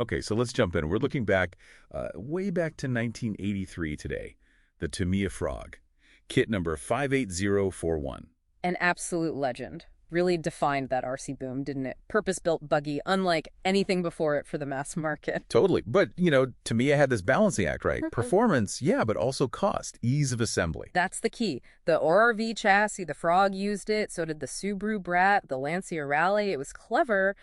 Okay, so let's jump in. We're looking back, way back to 1983 today. The Tamiya Frog, kit number 58041. An absolute legend. Really defined that RC boom, didn't it? Purpose-built buggy, unlike anything before it for the mass market. Totally. But, Tamiya had this balancing act, right? Performance, yeah, but also cost, ease of assembly. That's the key. The ORV chassis, the Frog used it, so did the Subaru Brat, the Lancia Rally. It was clever,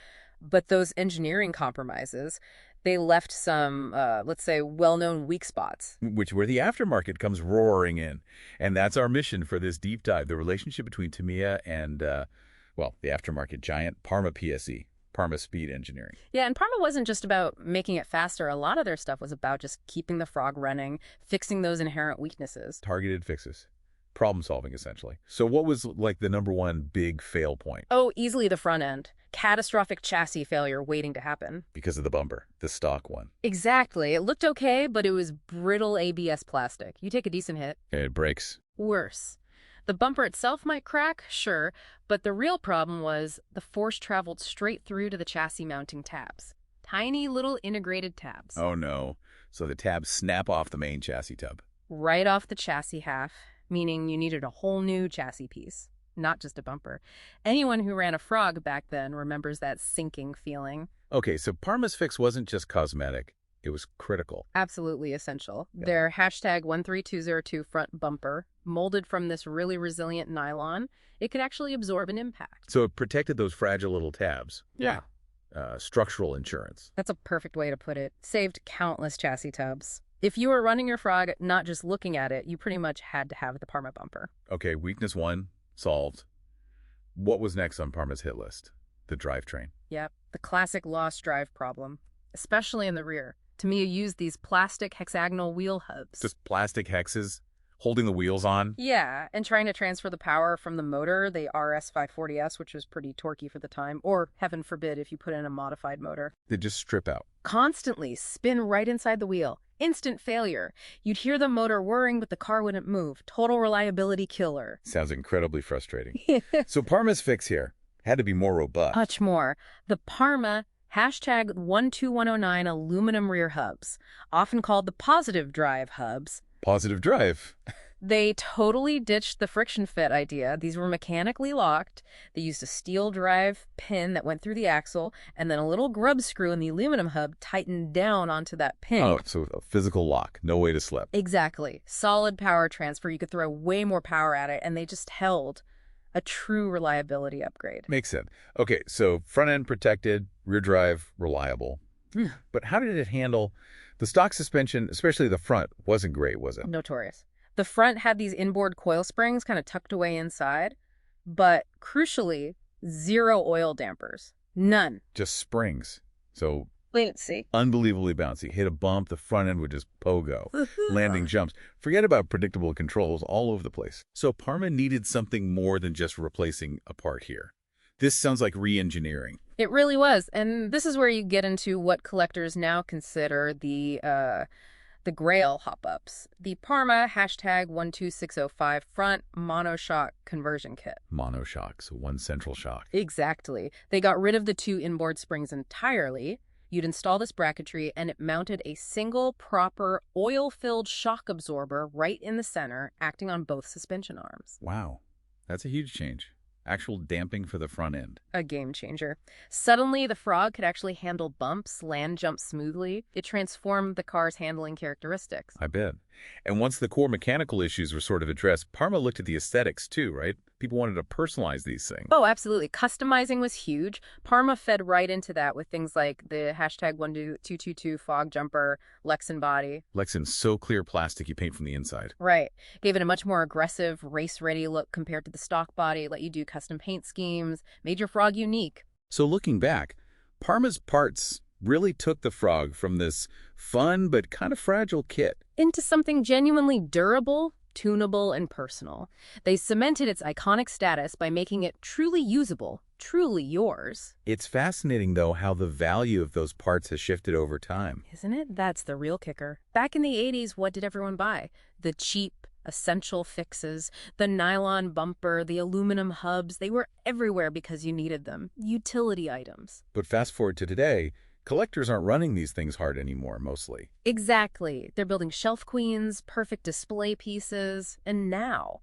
but those engineering compromises, they left some, let's say, well-known weak spots. Which where the aftermarket comes roaring in. And that's our mission for this deep dive, the relationship between Tamiya and, the aftermarket giant, Parma PSE, Parma Speed Engineering. Yeah, and Parma wasn't just about making it faster. A lot of their stuff was about just keeping the Frog running, fixing those inherent weaknesses. Targeted fixes. Problem solving, essentially. So what was like the number one big fail point? Oh, easily the front end. Catastrophic chassis failure waiting to happen. Because of the bumper, the stock one. Exactly. It looked okay, but it was brittle ABS plastic. You take a decent hit. It breaks. Worse. The bumper itself might crack, sure, but the real problem was the force traveled straight through to the chassis mounting tabs. Tiny little integrated tabs. Oh no. So the tabs snap off the main chassis tub. Right off the chassis half, meaning you needed a whole new chassis piece, not just a bumper. Anyone who ran a Frog back then remembers that sinking feeling. Okay, so Parma's fix wasn't just cosmetic. It was critical. Absolutely essential. Yeah. Their hashtag 13202 front bumper, molded from this really resilient nylon, it could actually absorb an impact. So it protected those fragile little tabs. Yeah. Structural insurance. That's a perfect way to put it. Saved countless chassis tubs. If you were running your Frog, not just looking at it, you pretty much had to have the Parma bumper. Okay, weakness one, solved. What was next on Parma's hit list? The drivetrain. Yep, the classic lost drive problem, especially in the rear. Tamiya used these plastic hexagonal wheel hubs. Just plastic hexes holding the wheels on? Yeah, and trying to transfer the power from the motor, the RS540S, which was pretty torquey for the time, or heaven forbid if you put in a modified motor. They just strip out. Constantly spin right inside the wheel. Instant failure. You'd hear the motor whirring, but the car wouldn't move. Total reliability killer. Sounds incredibly frustrating. So Parma's fix here had to be more robust. Much more. The Parma hashtag 12109 aluminum rear hubs, often called the positive drive hubs. Positive drive. They totally ditched the friction fit idea. These were mechanically locked. They used a steel drive pin that went through the axle, and then a little grub screw in the aluminum hub tightened down onto that pin. Oh, so a physical lock. No way to slip. Exactly. Solid power transfer. You could throw way more power at it, and they just held. A true reliability upgrade. Makes sense. Okay, so front end protected, rear drive reliable. But how did it handle the stock suspension, especially the front, wasn't great, was it? Notorious. The front had these inboard coil springs kind of tucked away inside, but crucially, zero oil dampers. None. Just springs. So Wait and see. unbelievably bouncy. Hit a bump, the front end would just pogo. Landing jumps. Forget about predictable controls all over the place. So Parma needed something more than just replacing a part here. This sounds like re-engineering. It really was, and this is where you get into what collectors now consider the Grail hop-ups. The Parma hashtag 12605 front monoshock conversion kit. Monoshock, so one central shock. Exactly. They got rid of the two inboard springs entirely. You'd install this bracketry, and it mounted a single, proper, oil-filled shock absorber right in the center, acting on both suspension arms. Wow, that's a huge change. Actual damping for the front end. A game changer. Suddenly, the Frog could actually handle bumps, land jumps smoothly. It transformed the car's handling characteristics. I bet. And once the core mechanical issues were sort of addressed, Parma looked at the aesthetics too, right? People wanted to personalize these things. Oh, absolutely. Customizing was huge. Parma fed right into that with things like the hashtag 12222 fog jumper, Lexan body. Lexan's so clear plastic you paint from the inside. Right. Gave it a much more aggressive, race-ready look compared to the stock body, let you do custom paint schemes, made your Frog unique. So looking back, Parma's parts really took the Frog from this fun but kind of fragile kit into something genuinely durable, tunable, and personal. They cemented its iconic status by making it truly usable, truly yours. It's fascinating, though, how the value of those parts has shifted over time. Isn't it? That's the real kicker. Back in the 80s, what did everyone buy? The cheap, essential fixes, the nylon bumper, the aluminum hubs. They were everywhere because you needed them. Utility items. But fast forward to today, Collectors aren't running these things hard anymore, mostly. Exactly. They're building shelf queens, perfect display pieces, and now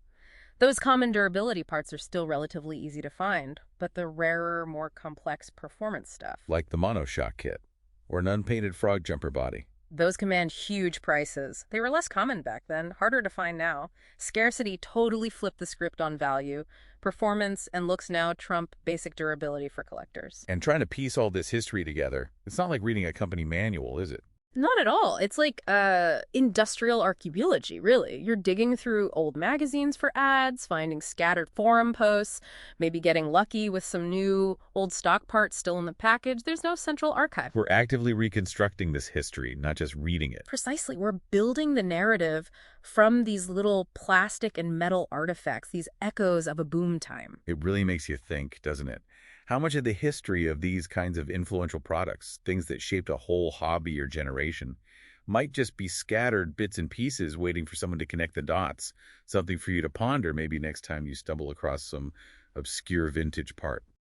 those common durability parts are still relatively easy to find, but the rarer, more complex performance stuff, Like the monoshock kit, or an unpainted frog jumper body. those command huge prices. They were less common back then, harder to find now. Scarcity totally flipped the script on value. Performance and looks now trump basic durability for collectors. And trying to piece all this history together, it's not like reading a company manual, is it? Not at all. It's like industrial archaeology, really. You're digging through old magazines for ads, finding scattered forum posts, maybe getting lucky with some new old stock parts still in the package. There's no central archive. We're actively reconstructing this history, not just reading it. Precisely. We're building the narrative from these little plastic and metal artifacts, these echoes of a boom time. It really makes you think, doesn't it? How much of the history of these kinds of influential products, things that shaped a whole hobby or generation, might just be scattered bits and pieces waiting for someone to connect the dots, something for you to ponder maybe next time you stumble across some obscure vintage part.